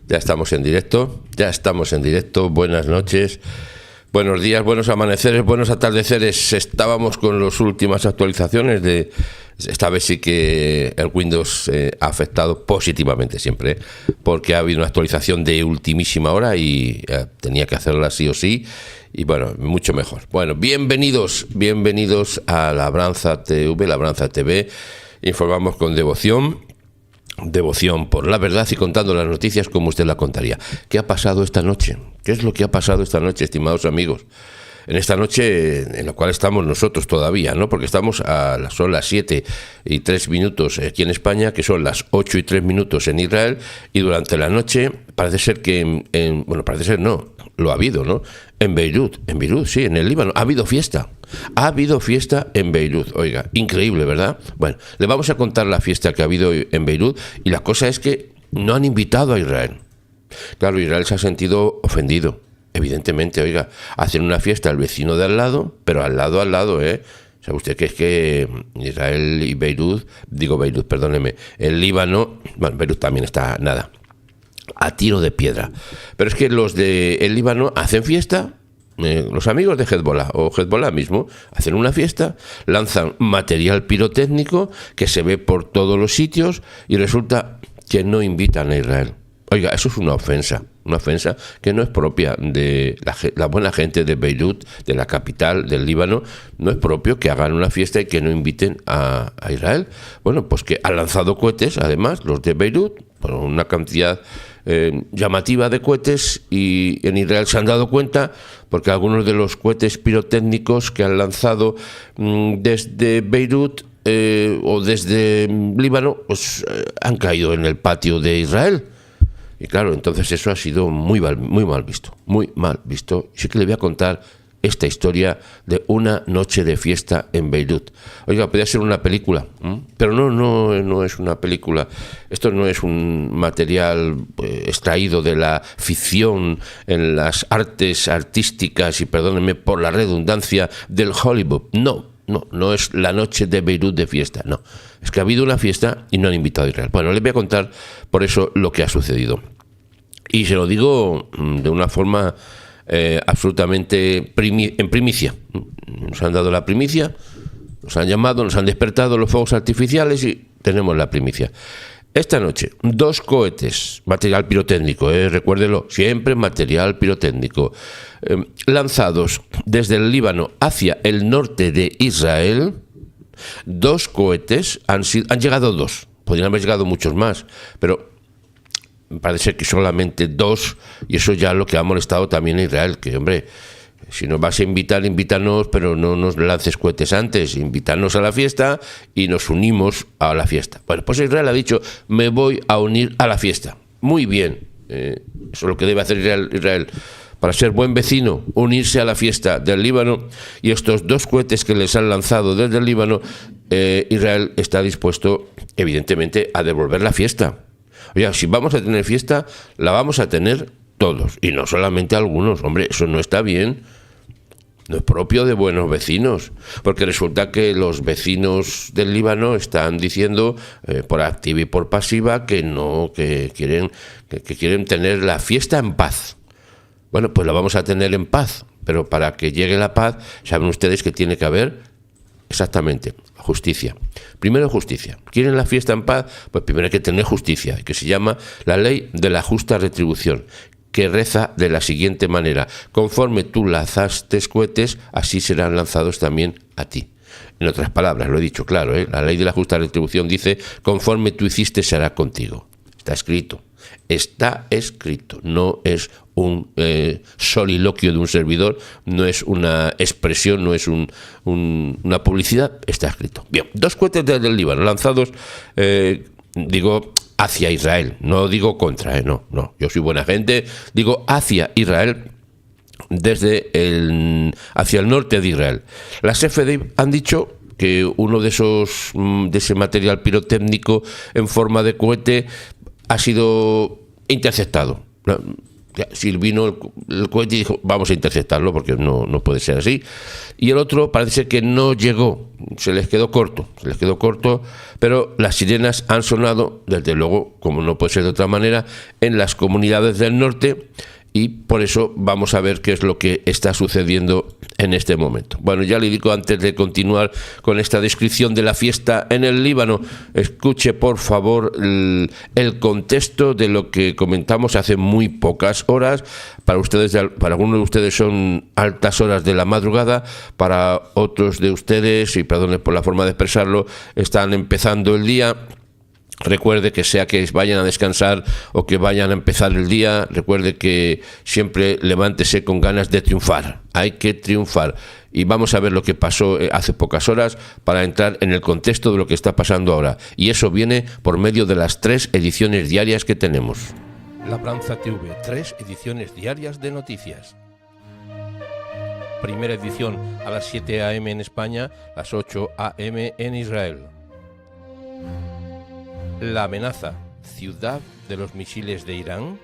Ya estamos en directo, buenas noches, buenos días, buenos amaneceres, buenos atardeceres. Estábamos con las últimas actualizaciones de... Esta vez sí que el Windows ha afectado positivamente siempre, porque ha habido una actualización de ultimísima hora y tenía que hacerla sí o sí, y bueno, mucho mejor. Bueno, bienvenidos a Labranza TV, Labranza TV. Informamos con devoción por la verdad y contando las noticias como usted la contaría. ¿Qué ha pasado esta noche? ¿Qué es lo que ha pasado esta noche, estimados amigos? En esta noche en la cual estamos nosotros todavía, ¿no? Porque son las 7:03 aquí en España, que son las 8:03 en Israel, y durante la noche parece ser que, parece ser no, lo ha habido, ¿no? En Beirut, sí, en el Líbano, ha habido fiesta en Beirut, oiga, increíble, ¿verdad? Bueno, le vamos a contar la fiesta que ha habido en Beirut, y la cosa es que no han invitado a Israel. Claro, Israel se ha sentido ofendido. Evidentemente, oiga, hacen una fiesta al vecino de al lado, pero al lado, ¿sabe usted que es que Israel y el Líbano, bueno, Beirut también está, nada, a tiro de piedra. Pero es que los del Líbano hacen fiesta, los amigos de Hezbollah, o Hezbollah mismo, hacen una fiesta, lanzan material pirotécnico que se ve por todos los sitios y resulta que no invitan a Israel. Oiga, eso es una ofensa que no es propia de la buena gente de Beirut, de la capital del Líbano. No es propio que hagan una fiesta y que no inviten a Israel. Bueno, pues que han lanzado cohetes, además, los de Beirut, por una cantidad llamativa de cohetes, y en Israel se han dado cuenta porque algunos de los cohetes pirotécnicos que han lanzado desde Beirut o desde Líbano, pues han caído en el patio de Israel. Y claro, entonces eso ha sido muy mal visto. Sí que le voy a contar esta historia de una noche de fiesta en Beirut. Oiga, podría ser una película, pero no es una película. Esto no es un material extraído de la ficción en las artes artísticas, y perdónenme por la redundancia, del Hollywood. No es la noche de Beirut de fiesta, no. Es que ha habido una fiesta y no han invitado a Israel. Bueno, les voy a contar por eso lo que ha sucedido. Y se lo digo de una forma absolutamente en primicia. Nos han dado la primicia, nos han llamado, nos han despertado los fuegos artificiales y tenemos la primicia. Esta noche, 2 cohetes, material pirotécnico, recuérdelo, siempre material pirotécnico, lanzados desde el Líbano hacia el norte de Israel. 2 cohetes, han llegado 2, podrían haber llegado muchos más, pero parece que solamente 2, y eso ya lo que ha molestado también a Israel, que hombre, si nos vas a invitar, invítanos, pero no nos lances cohetes antes, invítanos a la fiesta y nos unimos a la fiesta. Bueno, pues Israel ha dicho, me voy a unir a la fiesta. Muy bien, eso es lo que debe hacer Israel. Para ser buen vecino, unirse a la fiesta del Líbano, y estos 2 cohetes que les han lanzado desde el Líbano, Israel está dispuesto, evidentemente, a devolver la fiesta. Oye, si vamos a tener fiesta, la vamos a tener todos, y no solamente algunos. Hombre, eso no está bien, no es propio de buenos vecinos, porque resulta que los vecinos del Líbano están diciendo, por activa y por pasiva, que quieren tener la fiesta en paz. Bueno, pues la vamos a tener en paz, pero para que llegue la paz, saben ustedes que tiene que haber exactamente justicia. Primero, justicia. ¿Quieren la fiesta en paz? Pues primero hay que tener justicia, que se llama la ley de la justa retribución, que reza de la siguiente manera: conforme tú lanzaste cohetes, así serán lanzados también a ti. En otras palabras, lo he dicho claro, la ley de la justa retribución dice, conforme tú hiciste, se hará contigo. Está escrito, no es un soliloquio de un servidor, no es una expresión, no es una publicidad, está escrito. Bien, 2 cohetes desde el Líbano lanzados, digo, hacia Israel, no digo contra, no, yo soy buena gente, digo hacia Israel, hacia el norte de Israel. Las FDI han dicho que uno de ese material pirotécnico en forma de cohete ha sido interceptado. Si vino el cohete y dijo, vamos a interceptarlo porque no puede ser así. Y el otro parece ser que no llegó, se les quedó corto, pero las sirenas han sonado, desde luego, como no puede ser de otra manera, en las comunidades del norte, y por eso vamos a ver qué es lo que está sucediendo en este momento. Bueno, ya le digo, antes de continuar con esta descripción de la fiesta en el Líbano, escuche por favor el contexto de lo que comentamos hace muy pocas horas. Para ustedes, para algunos de ustedes son altas horas de la madrugada, para otros de ustedes, y perdone por la forma de expresarlo, están empezando el día. Recuerde que sea que vayan a descansar o que vayan a empezar el día, recuerde que siempre levántese con ganas de triunfar. Hay que triunfar. Y vamos a ver lo que pasó hace pocas horas para entrar en el contexto de lo que está pasando ahora. Y eso viene por medio de las 3 ediciones diarias que tenemos. Labranza TV, 3 ediciones diarias de noticias. Primera edición a las 7 a.m. en España, las 8 a.m. en Israel. La amenaza, ciudad de los misiles de Irán.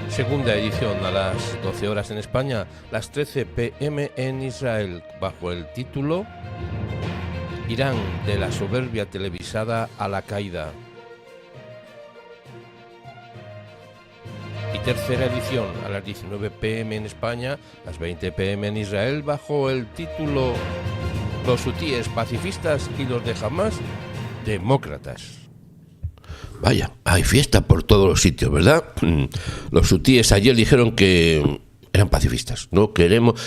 Segunda edición a las 12 horas en España, las 13 p.m. en Israel, bajo el título Irán, de la soberbia televisada a la caída. Y tercera edición a las 19 p.m. en España, las 20 p.m. en Israel, bajo el título Los hutíes pacifistas y los de Hamás demócratas. Vaya, hay fiesta por todos los sitios, ¿verdad? Los hutíes ayer dijeron que eran pacifistas, ¿no? Queremos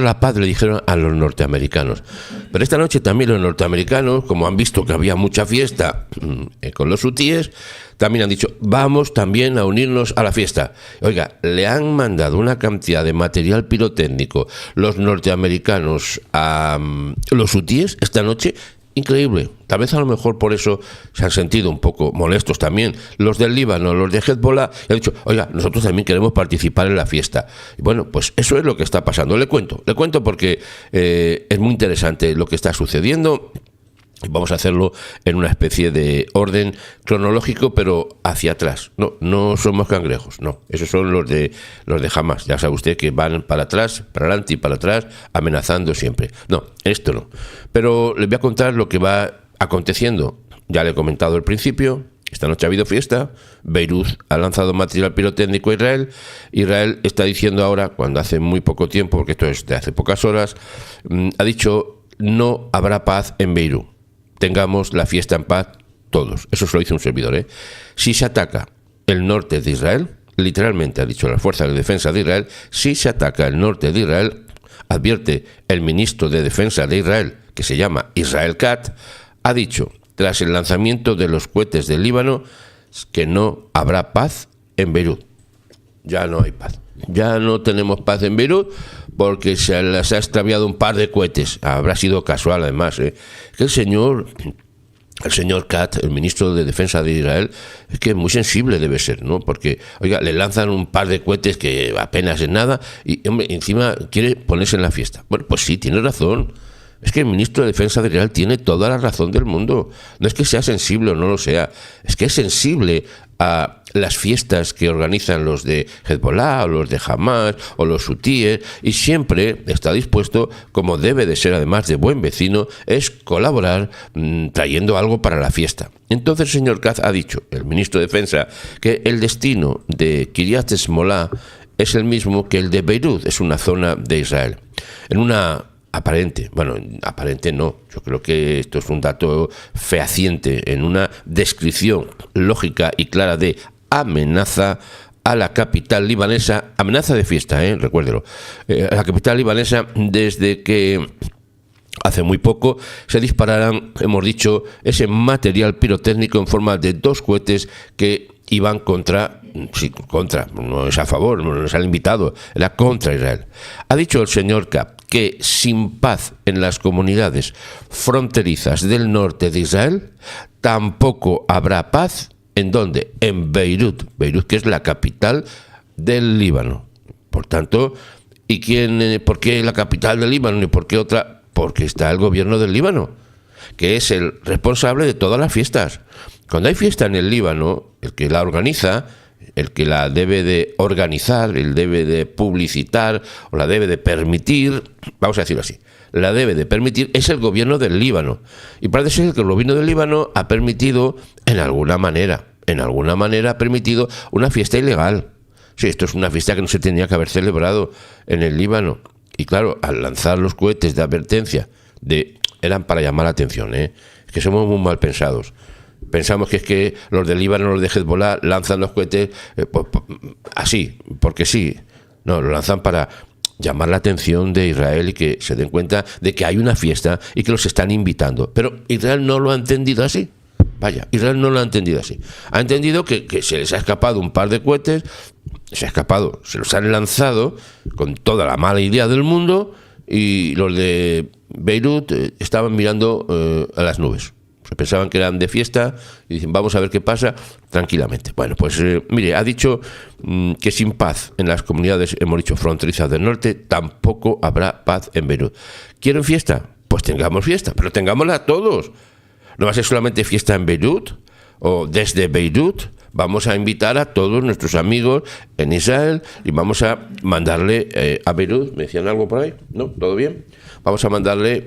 la paz, le dijeron a los norteamericanos. Pero esta noche también los norteamericanos, como han visto que había mucha fiesta con los hutíes, también han dicho, vamos también a unirnos a la fiesta. Oiga, le han mandado una cantidad de material pirotécnico los norteamericanos a los hutíes esta noche, increíble. Tal vez a lo mejor por eso se han sentido un poco molestos también los del Líbano, los de Hezbollah, y han dicho, oiga, nosotros también queremos participar en la fiesta. Y bueno, pues eso es lo que está pasando. Le cuento porque es muy interesante lo que está sucediendo. Vamos a hacerlo en una especie de orden cronológico, pero hacia atrás. No somos cangrejos, no. Esos son los de Hamás. Ya sabe usted que van para atrás, para adelante y para atrás, amenazando siempre. No, esto no. Pero les voy a contar lo que va aconteciendo. Ya le he comentado al principio. Esta noche ha habido fiesta. Beirut ha lanzado material pirotécnico a Israel. Israel está diciendo ahora, cuando hace muy poco tiempo, porque esto es de hace pocas horas, ha dicho, no habrá paz en Beirut. Tengamos la fiesta en paz todos. Eso se lo dice un servidor, Si se ataca el norte de Israel, literalmente ha dicho la Fuerza de Defensa de Israel, si se ataca el norte de Israel, advierte el ministro de Defensa de Israel, que se llama Israel Katz, ha dicho, tras el lanzamiento de los cohetes del Líbano, que no habrá paz en Beirut. Ya no hay paz. Ya no tenemos paz en Beirut porque se les ha extraviado un par de cohetes. Habrá sido casual, además. Que el señor Katz, el ministro de Defensa de Israel, es que muy sensible debe ser, ¿no? Porque, oiga, le lanzan un par de cohetes que apenas es nada y, hombre, encima quiere ponerse en la fiesta. Bueno, pues sí, tiene razón. Es que el ministro de Defensa de Israel tiene toda la razón del mundo. No es que sea sensible o no lo sea, es que es sensible a las fiestas que organizan los de Hezbollah o los de Hamás o los hutíes, y siempre está dispuesto, como debe de ser además de buen vecino, es colaborar trayendo algo para la fiesta. Entonces el señor Katz ha dicho, el ministro de Defensa, que el destino de Kiryat Shmolá es el mismo que el de Beirut, es una zona de Israel. En una aparente no, yo creo que esto es un dato fehaciente, en una descripción lógica y clara de amenaza a la capital libanesa, amenaza de fiesta, recuérdelo, a la capital libanesa, desde que hace muy poco se dispararan, hemos dicho, ese material pirotécnico en forma de 2 cohetes que iban contra, no es a favor, no es al invitado, era contra Israel. Ha dicho el señor Katz que sin paz en las comunidades fronterizas del norte de Israel, tampoco habrá paz, ¿en dónde? En Beirut, que es la capital del Líbano. Por tanto, ¿por qué la capital del Líbano y por qué otra? Porque está el gobierno del Líbano, que es el responsable de todas las fiestas. Cuando hay fiesta en el Líbano, el que la organiza el que la debe de organizar, el debe de publicitar o la debe de permitir, vamos a decirlo así, la debe de permitir es el gobierno del Líbano. Y parece ser que el gobierno del Líbano ha permitido, en alguna manera ha permitido una fiesta ilegal. Sí, esto es una fiesta que no se tenía que haber celebrado en el Líbano. Y claro, al lanzar los cohetes de advertencia, eran para llamar la atención, Es que somos muy mal pensados. Pensamos que es que los del Líbano, los de Hezbollah, lanzan los cohetes así, porque sí. No, lo lanzan para llamar la atención de Israel y que se den cuenta de que hay una fiesta y que los están invitando. Pero Israel no lo ha entendido así. Vaya, Israel no lo ha entendido así. Ha entendido que se les ha escapado un par de cohetes, se los han lanzado con toda la mala idea del mundo y los de Beirut estaban mirando a las nubes. Se pensaban que eran de fiesta y dicen, vamos a ver qué pasa tranquilamente. Bueno, pues mire, ha dicho que sin paz en las comunidades, hemos dicho, fronterizas del norte, tampoco habrá paz en Beirut. ¿Quieren fiesta? Pues tengamos fiesta, pero tengámosla todos. No va a ser solamente fiesta en Beirut o desde Beirut. Vamos a invitar a todos nuestros amigos en Israel y vamos a mandarle a Beirut. ¿Me decían algo por ahí? ¿No? ¿Todo bien? Vamos a mandarle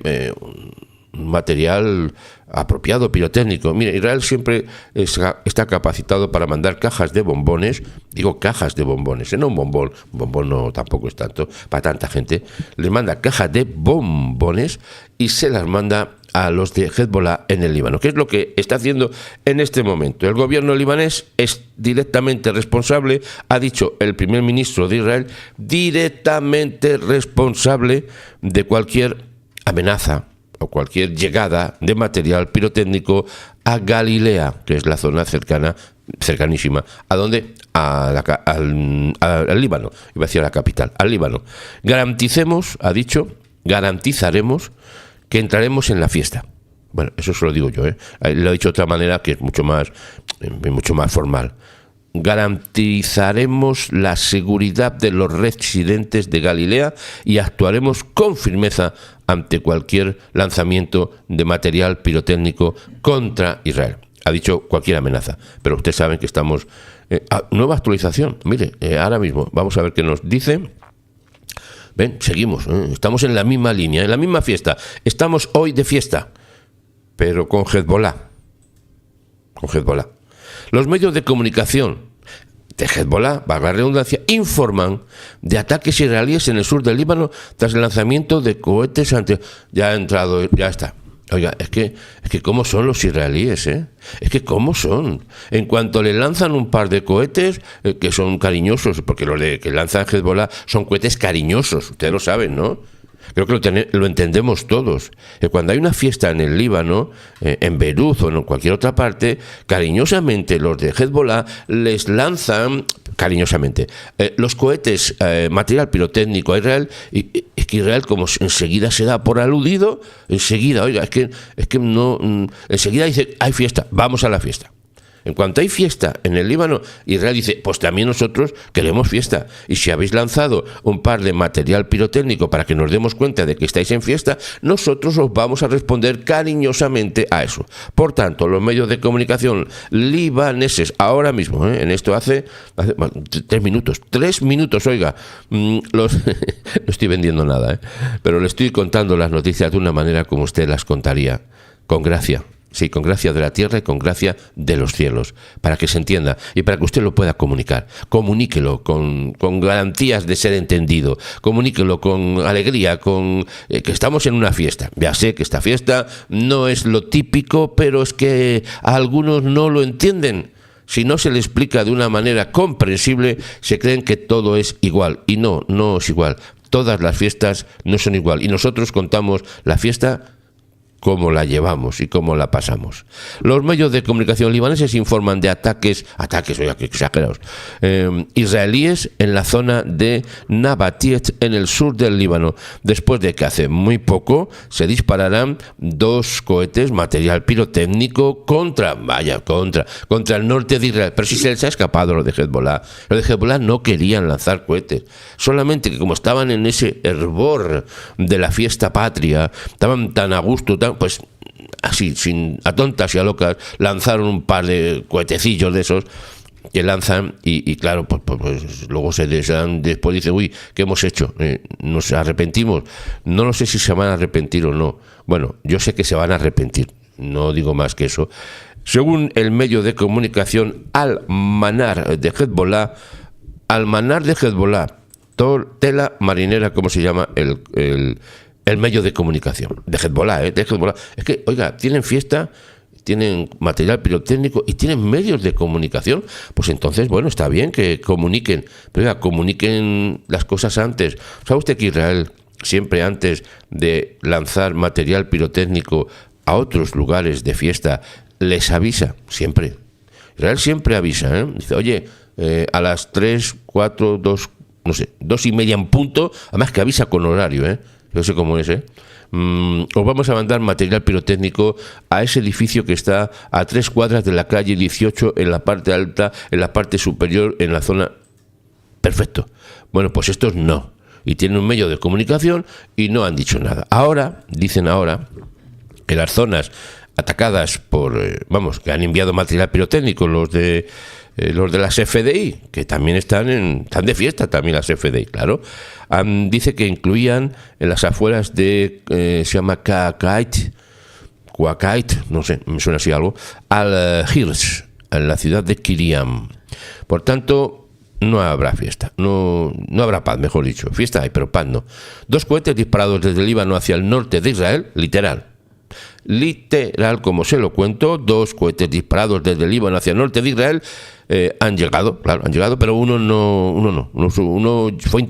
un material apropiado, pirotécnico. Mire, Israel siempre está capacitado para mandar cajas de bombones. Digo cajas de bombones, no un bombón. Un bombón no tampoco es tanto para tanta gente. Les manda cajas de bombones y se las manda a los de Hezbollah en el Líbano. ¿Qué es lo que está haciendo en este momento? El gobierno libanés es directamente responsable, ha dicho el primer ministro de Israel, directamente responsable de cualquier amenaza o cualquier llegada de material pirotécnico a Galilea, que es la zona cercanísima. ¿A dónde? Al Líbano. Iba a decir a la capital, al Líbano. Garantizaremos que entraremos en la fiesta. Bueno, eso se lo digo yo, Lo he dicho de otra manera que es mucho más formal. Garantizaremos la seguridad de los residentes de Galilea y actuaremos con firmeza ante cualquier lanzamiento de material pirotécnico contra Israel. Ha dicho cualquier amenaza, pero ustedes saben que estamos... nueva actualización, mire, ahora mismo, vamos a ver qué nos dice. Ven, seguimos, estamos en la misma línea, en la misma fiesta. Estamos hoy de fiesta, pero con Hezbollah. Los medios de comunicación de Hezbollah, valga la redundancia, informan de ataques israelíes en el sur del Líbano tras el lanzamiento de cohetes Ya ha entrado, ya está. Oiga, es que cómo son los israelíes, Es que cómo son. En cuanto le lanzan un par de cohetes, que son cariñosos, porque los que lanzan Hezbollah son cohetes cariñosos, ustedes lo saben, ¿no? Creo que lo entendemos todos. Cuando hay una fiesta en el Líbano, en Beirut o en cualquier otra parte, cariñosamente los de Hezbollah les lanzan, cariñosamente, los cohetes, material pirotécnico a Israel, y es que Israel como enseguida se da por aludido, enseguida, oiga, es que no, enseguida dice, hay fiesta, vamos a la fiesta. En cuanto hay fiesta en el Líbano, Israel dice, pues también nosotros queremos fiesta. Y si habéis lanzado un par de material pirotécnico para que nos demos cuenta de que estáis en fiesta, nosotros os vamos a responder cariñosamente a eso. Por tanto, los medios de comunicación libaneses, ahora mismo, en esto hace 3 minutos, oiga, no estoy vendiendo nada, pero le estoy contando las noticias de una manera como usted las contaría, con gracia. Sí, con gracia de la tierra y con gracia de los cielos, para que se entienda y para que usted lo pueda comunicar. Comuníquelo con garantías de ser entendido, comuníquelo con alegría, que estamos en una fiesta. Ya sé que esta fiesta no es lo típico, pero es que a algunos no lo entienden. Si no se le explica de una manera comprensible, se creen que todo es igual. Y no es igual. Todas las fiestas no son igual. Y nosotros contamos la fiesta cómo la llevamos y cómo la pasamos. Los medios de comunicación libaneses informan de ataques, oiga, que exagerados, israelíes en la zona de Nabatiet, en el sur del Líbano, después de que hace muy poco se dispararan 2 cohetes, material pirotécnico, contra el norte de Israel. Pero si se les ha escapado lo de Hezbollah. Los de Hezbollah no querían lanzar cohetes, solamente que como estaban en ese hervor de la fiesta patria, estaban tan a gusto, pues así, a tontas y a locas, lanzaron un par de cohetecillos de esos que lanzan y claro, pues luego después dicen, uy, ¿qué hemos hecho? ¿Nos arrepentimos? No lo sé si se van a arrepentir o no. Bueno, yo sé que se van a arrepentir, no digo más que eso. Según el medio de comunicación Al-Manar de Hezbollah, tela marinera, como se llama el medio de comunicación de Hezbollah, de Hezbollah. Es que, oiga, tienen fiesta, tienen material pirotécnico y tienen medios de comunicación, pues entonces, bueno, está bien que comuniquen, pero oiga, comuniquen las cosas antes. ¿Sabe usted que Israel siempre antes de lanzar material pirotécnico a otros lugares de fiesta les avisa? Siempre. Israel siempre avisa, ¿eh? Dice, oye, a las 3, 4, 2, no sé, 2:30 en punto, además que avisa con horario, yo sé cómo es, os vamos a mandar material pirotécnico a ese edificio que está a 3 cuadras de la calle 18, en la parte alta, en la parte superior, en la zona. Perfecto. Bueno, pues estos no. Y tienen un medio de comunicación y no han dicho nada. Dicen ahora, que las zonas atacadas por, que han enviado material pirotécnico los de las FDI, que también están de fiesta también las FDI, claro. Dice que incluían en las afueras de, se llama Quaqait, no sé, me suena así algo, Al-Hirsh, en la ciudad de Kiriam. Por tanto, no habrá fiesta, no habrá paz, mejor dicho. Fiesta hay, pero paz no. 2 cohetes disparados desde el Líbano hacia el norte de Israel, literal, como se lo cuento, 2 cohetes disparados desde el Líbano hacia el norte de Israel han llegado, pero uno fue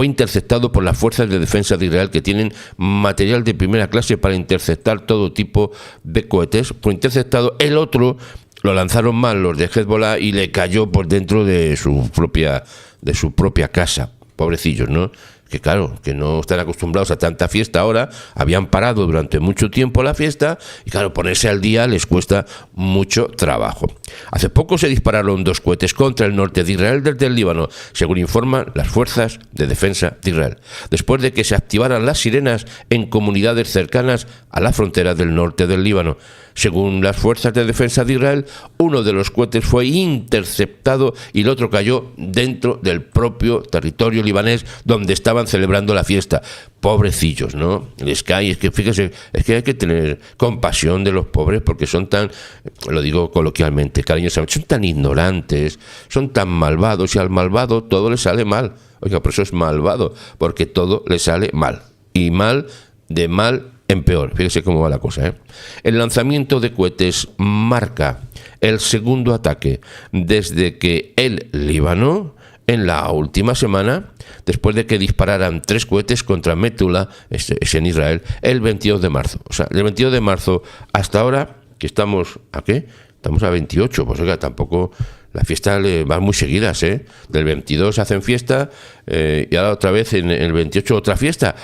interceptado por las fuerzas de defensa de Israel, que tienen material de primera clase para interceptar todo tipo de cohetes. Fue interceptado, el otro lo lanzaron mal los de Hezbollah y le cayó por dentro de su propia casa. Pobrecillos, ¿no? Que claro, que no están acostumbrados a tanta fiesta ahora, habían parado durante mucho tiempo la fiesta y claro, ponerse al día les cuesta mucho trabajo. Hace poco se dispararon 2 cohetes contra el norte de Israel desde el Líbano, según informan las fuerzas de defensa de Israel, después de que se activaran las sirenas en comunidades cercanas a la frontera del norte del Líbano. Según las fuerzas de defensa de Israel, uno de los cohetes fue interceptado y el otro cayó dentro del propio territorio libanés donde estaban celebrando la fiesta. Pobrecillos, ¿no? Les cae, es que fíjese, es que hay que tener compasión de los pobres porque son tan, lo digo coloquialmente, cariñosamente, son tan ignorantes, son tan malvados y al malvado todo le sale mal. Oiga, por eso es malvado, porque todo le sale mal. Y mal en peor. Fíjese cómo va la cosa, El lanzamiento de cohetes marca el segundo ataque desde que el Líbano, en la última semana, después de que dispararan 3 cohetes contra Metula, es en Israel, el 22 de marzo. O sea, del 22 de marzo hasta ahora, que estamos, ¿a qué? Estamos a 28, pues oiga, tampoco. Las fiestas van muy seguidas, Del 22 hacen fiesta y ahora otra vez en el 28 otra fiesta.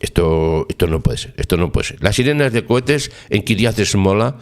Esto no puede ser, Las sirenas de cohetes en Kiryat Shmona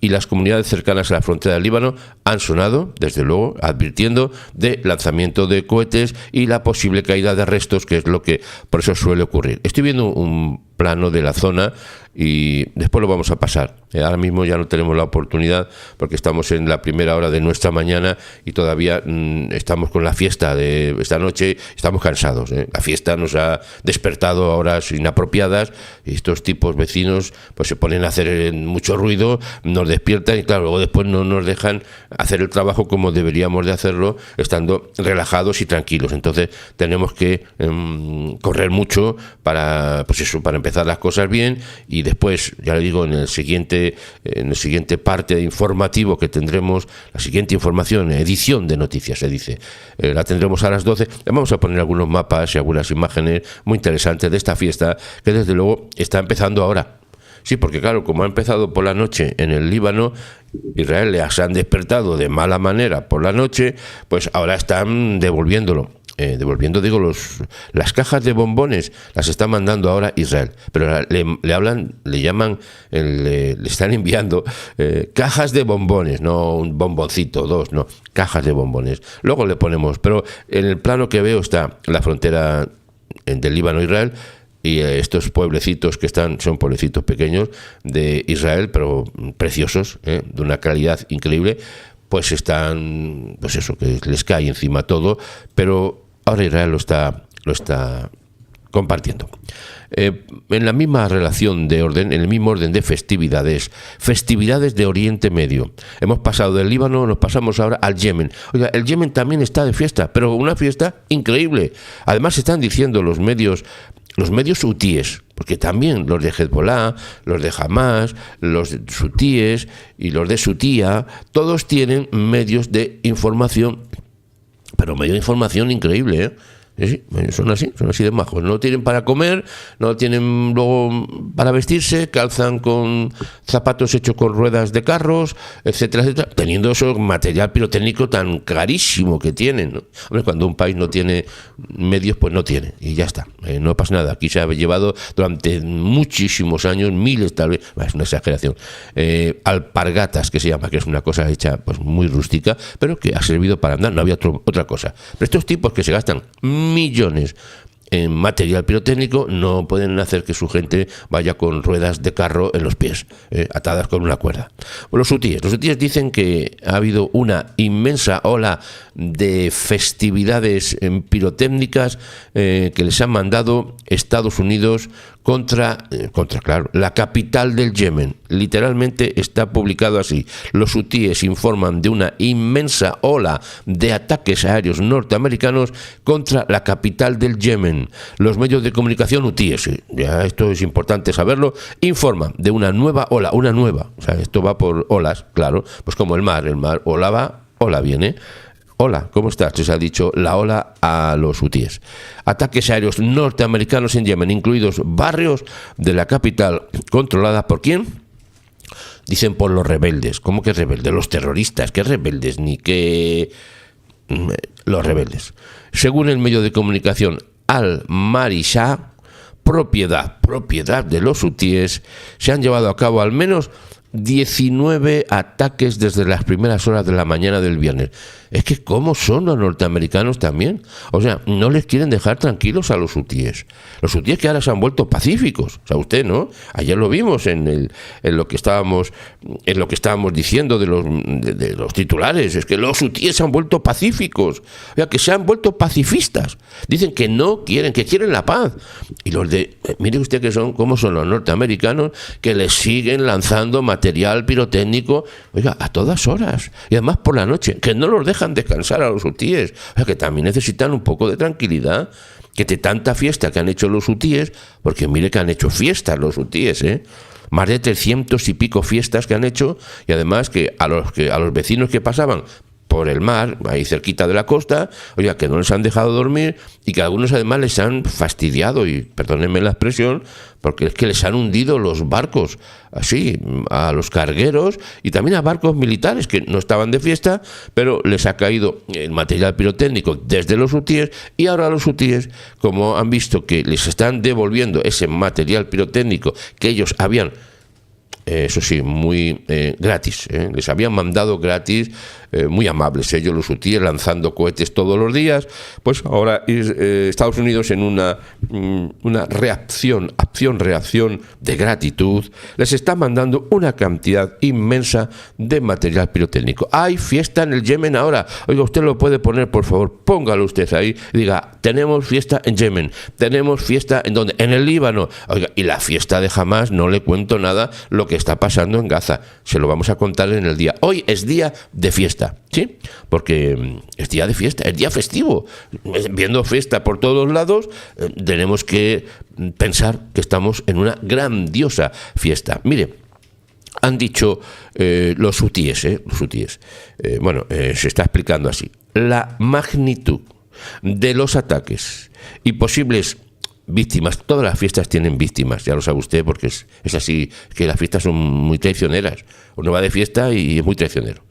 y las comunidades cercanas a la frontera del Líbano han sonado, desde luego, advirtiendo de lanzamiento de cohetes y la posible caída de restos, que es lo que por eso suele ocurrir. Estoy viendo un plano de la zona y después lo vamos a pasar. Ahora mismo ya no tenemos la oportunidad porque estamos en la primera hora de nuestra mañana y todavía estamos con la fiesta de esta noche, estamos cansados. La fiesta nos ha despertado a horas inapropiadas y estos tipos vecinos pues se ponen a hacer mucho ruido, nos despiertan y claro, luego después no nos dejan hacer el trabajo como deberíamos de hacerlo estando relajados y tranquilos. Entonces tenemos que correr mucho para empezar las cosas bien y después, ya le digo, en el siguiente parte informativo que tendremos, la siguiente información, edición de noticias se dice, la tendremos a las 12. Vamos a poner algunos mapas y algunas imágenes muy interesantes de esta fiesta que desde luego está empezando ahora. Sí, porque claro, como ha empezado por la noche en el Líbano, Israel les han despertado de mala manera por la noche, pues ahora están devolviendo las cajas de bombones las está mandando ahora Israel, pero le están enviando cajas de bombones, no un bomboncito, 2, no, cajas de bombones. Luego le ponemos, pero en el plano que veo está la frontera del Líbano-Israel y estos pueblecitos que son pueblecitos pequeños de Israel, pero preciosos, de una calidad increíble. pues están, pues eso, que les cae encima todo, pero ahora Israel lo está compartiendo. En la misma relación de orden, en el mismo orden de festividades de Oriente Medio. Hemos pasado del Líbano, nos pasamos ahora al Yemen. Oiga, el Yemen también está de fiesta, pero una fiesta increíble. Además están diciendo los medios hutíes, porque también los de Hezbollah, los de Hamas, los hutíes y los de su tía, todos tienen medios de información, pero medios de información increíble, ¿eh? Sí, son así de majos. No tienen para comer, no tienen luego para vestirse, calzan con zapatos hechos con ruedas de carros, etcétera, etcétera, teniendo eso material pirotécnico tan carísimo que tienen, ¿no? Hombre, cuando un país no tiene medios, pues no tiene, y ya está, no pasa nada. Aquí se ha llevado durante muchísimos años, miles tal vez, es una exageración, alpargatas, que se llama, que es una cosa hecha pues muy rústica, pero que ha servido para andar, no había otra cosa. Pero estos tipos que se gastan millones en material pirotécnico no pueden hacer que su gente vaya con ruedas de carro en los pies, atadas con una cuerda. Los hutíes dicen que ha habido una inmensa ola de festividades pirotécnicas que les han mandado Estados Unidos contra, claro, la capital del Yemen. Literalmente está publicado así. Los hutíes informan de una inmensa ola de ataques aéreos norteamericanos contra la capital del Yemen. Los medios de comunicación hutíes, ya esto es importante saberlo, informan de una nueva ola, o sea, esto va por olas, claro, pues como el mar ola va, ola viene. Hola, ¿cómo estás? Les ha dicho la ola a los hutíes. Ataques aéreos norteamericanos en Yemen, incluidos barrios de la capital, controlada ¿por quién? Dicen por los rebeldes. ¿Cómo que rebeldes? Los terroristas. ¿Qué rebeldes? Ni qué... Los rebeldes. Según el medio de comunicación Al-Marisha, propiedad de los hutíes, se han llevado a cabo al menos 19 ataques desde las primeras horas de la mañana del viernes. Es que ¿cómo son los norteamericanos también? O sea, no les quieren dejar tranquilos a los hutíes. Los hutíes que ahora se han vuelto pacíficos. O sea, usted, ¿no? Ayer lo vimos en lo que estábamos diciendo de los titulares. Es que los hutíes se han vuelto pacíficos. O sea, que se han vuelto pacifistas. Dicen que no quieren, que quieren la paz. Y los de... mire usted cómo son los norteamericanos, que les siguen lanzando material pirotécnico, oiga, a todas horas. Y además por la noche, que no los dejan descansar a los hutíes. O sea, que también necesitan un poco de tranquilidad, que de tanta fiesta que han hecho los hutíes, porque mire que han hecho fiestas los hutíes, más de 300 y pico fiestas que han hecho, y además que a los vecinos que pasaban por el mar, ahí cerquita de la costa, oiga, que no les han dejado dormir y que algunos además les han fastidiado, y perdónenme la expresión, porque es que les han hundido los barcos, así, a los cargueros y también a barcos militares que no estaban de fiesta, pero les ha caído el material pirotécnico desde los hutíes, y ahora los hutíes, como han visto que les están devolviendo ese material pirotécnico que ellos habían, eso sí, muy gratis, les habían mandado gratis, muy amables ellos, los hutíes, lanzando cohetes todos los días, pues ahora Estados Unidos, en una acción-reacción de gratitud, les está mandando una cantidad inmensa de material pirotécnico. Hay fiesta en el Yemen ahora. Oiga, usted lo puede poner, por favor, póngalo usted ahí, diga, tenemos fiesta en Yemen, tenemos fiesta en ¿dónde? En el Líbano. Oiga, y la fiesta de Hamas, no le cuento nada lo que está pasando en Gaza, se lo vamos a contar en el día. Hoy es día de fiesta, ¿sí? Porque es día de fiesta, es día festivo. Viendo fiesta por todos lados, tenemos que pensar que estamos en una grandiosa fiesta. Mire, han dicho los hutíes, se está explicando así. La magnitud de los ataques y posibles víctimas, todas las fiestas tienen víctimas, ya lo sabe usted, porque es así, que las fiestas son muy traicioneras. Uno va de fiesta y es muy traicionero.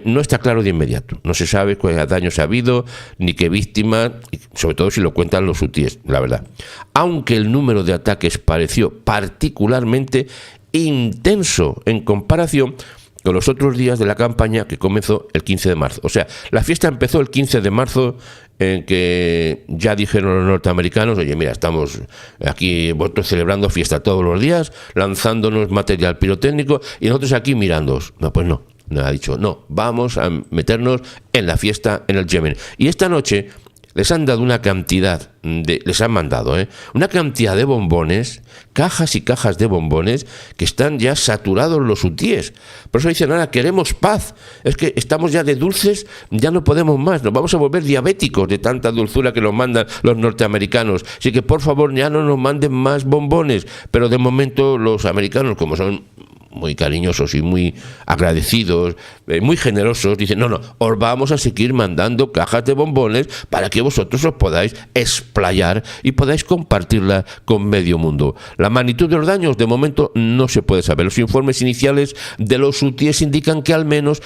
No está claro de inmediato, no se sabe cuál daño se ha habido, ni qué víctima, sobre todo si lo cuentan los hutíes, la verdad. Aunque el número de ataques pareció particularmente intenso en comparación con los otros días de la campaña, que comenzó el 15 de marzo. O sea, la fiesta empezó el 15 de marzo, en que ya dijeron los norteamericanos, oye, mira, estamos aquí vosotros celebrando fiesta todos los días, lanzándonos material pirotécnico, y nosotros aquí mirándoos. No, pues no. Ha dicho, no, vamos a meternos en la fiesta en el Yemen. Y esta noche les han dado una cantidad, les han mandado, una cantidad de bombones, cajas y cajas de bombones, que están ya saturados los hutíes. Por eso dicen, ahora queremos paz. Es que estamos ya de dulces, ya no podemos más, nos vamos a volver diabéticos de tanta dulzura que nos mandan los norteamericanos. Así que por favor ya no nos manden más bombones. Pero de momento los americanos, como son muy cariñosos y muy agradecidos, muy generosos, dicen, no, os vamos a seguir mandando cajas de bombones para que vosotros os podáis explayar y podáis compartirla con medio mundo. La magnitud de los daños, de momento, no se puede saber. Los informes iniciales de los hutíes indican que al menos,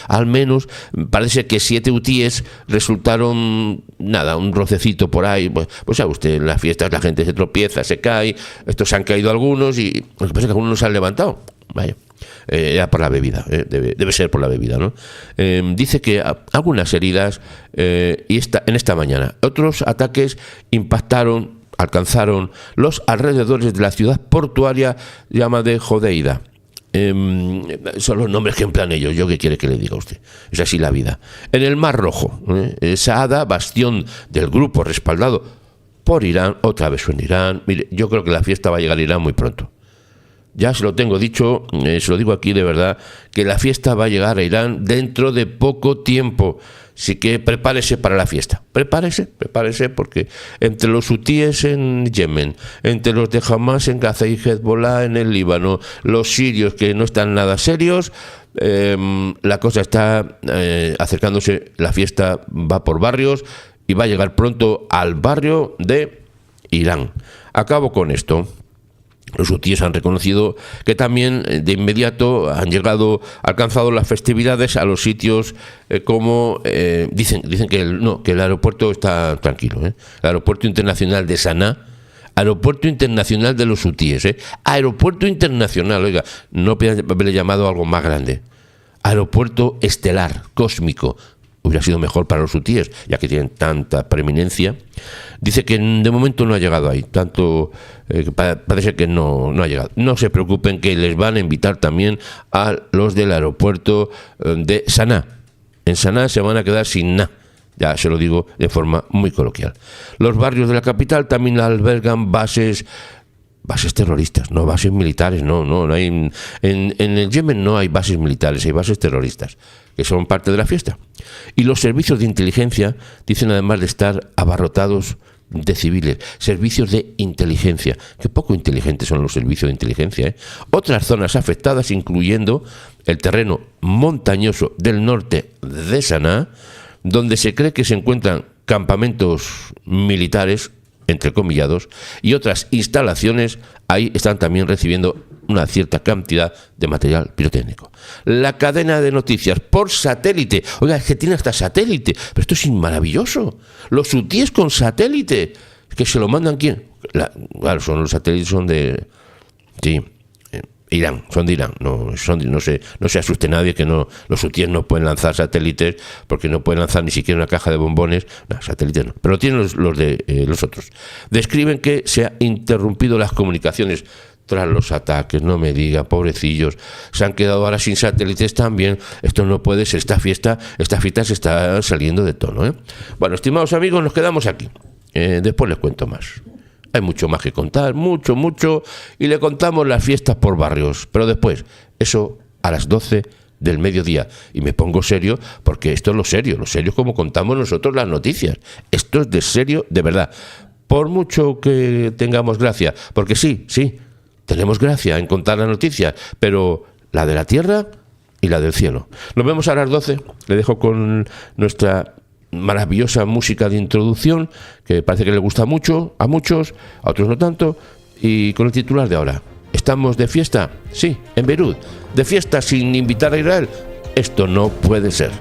parece que 7 hutíes resultaron, un rocecito por ahí. Pues sabe usted, en las fiestas la gente se tropieza, se cae, estos se han caído algunos y lo que pasa es que algunos no se han levantado. Vaya. Era por la bebida, debe ser por la bebida, ¿no? Dice que algunas heridas en esta mañana. Otros ataques alcanzaron los alrededores de la ciudad portuaria llamada de Jodeida. Son los nombres que emplean ellos. ¿Yo qué quiere que le diga a usted? Es así la vida. En el Mar Rojo, Saada, bastión del grupo respaldado por Irán, otra vez en Irán. Mire, yo creo que la fiesta va a llegar a Irán muy pronto. Ya se lo tengo dicho, se lo digo aquí de verdad, que la fiesta va a llegar a Irán dentro de poco tiempo. Así que prepárese para la fiesta. Prepárese, porque entre los hutíes en Yemen, entre los de Hamas en Gaza y Hezbollah en el Líbano, los sirios que no están nada serios, la cosa está acercándose, la fiesta va por barrios y va a llegar pronto al barrio de Irán. Acabo con esto. Los hutíes han reconocido que también de inmediato han alcanzado las festividades a los sitios como dicen que el aeropuerto está tranquilo, el aeropuerto internacional de Saná, aeropuerto internacional de los hutíes, aeropuerto internacional, oiga, no puede haberle llamado algo más grande, aeropuerto estelar, cósmico. Hubiera sido mejor para los hutíes, ya que tienen tanta preeminencia. Dice que de momento no ha llegado ahí, parece que no ha llegado. No se preocupen, que les van a invitar también a los del aeropuerto de Saná. En Saná se van a quedar sin nada, ya se lo digo de forma muy coloquial. Los barrios de la capital también albergan bases terroristas, no bases militares, no hay, en el Yemen no hay bases militares, hay bases terroristas, que son parte de la fiesta. Y los servicios de inteligencia dicen, además de estar abarrotados de civiles, servicios de inteligencia, que poco inteligentes son los servicios de inteligencia, Otras zonas afectadas, incluyendo el terreno montañoso del norte de Saná, donde se cree que se encuentran campamentos militares, entrecomillados, y otras instalaciones, ahí están también recibiendo una cierta cantidad de material pirotécnico. La cadena de noticias por satélite, oiga, es que tiene hasta satélite, pero esto es maravilloso, los hutíes con satélite, que se lo mandan ¿quién? Claro, los satélites son de Irán, son de Irán, no se asuste nadie que los hutíes no pueden lanzar satélites, porque no pueden lanzar ni siquiera una caja de bombones, satélites no, pero tienen los otros. Describen que se han interrumpido las comunicaciones tras los ataques, no me diga, pobrecillos, se han quedado ahora sin satélites también. Esto no puede ser, esta fiesta se está saliendo de tono, Bueno, estimados amigos, nos quedamos aquí, después les cuento más. Hay mucho más que contar, mucho, y le contamos las fiestas por barrios, pero después, eso a las 12 del mediodía, y me pongo serio, porque esto es lo serio es como contamos nosotros las noticias, esto es de serio, de verdad, por mucho que tengamos gracia, porque sí, tenemos gracia en contar las noticias, pero la de la tierra y la del cielo. Nos vemos a las 12, le dejo con nuestra maravillosa música de introducción, que parece que le gusta mucho a muchos, a otros no tanto, y con el titular de ahora. ¿Estamos de fiesta? Sí, en Beirut. ¿De fiesta sin invitar a Israel? Esto no puede ser.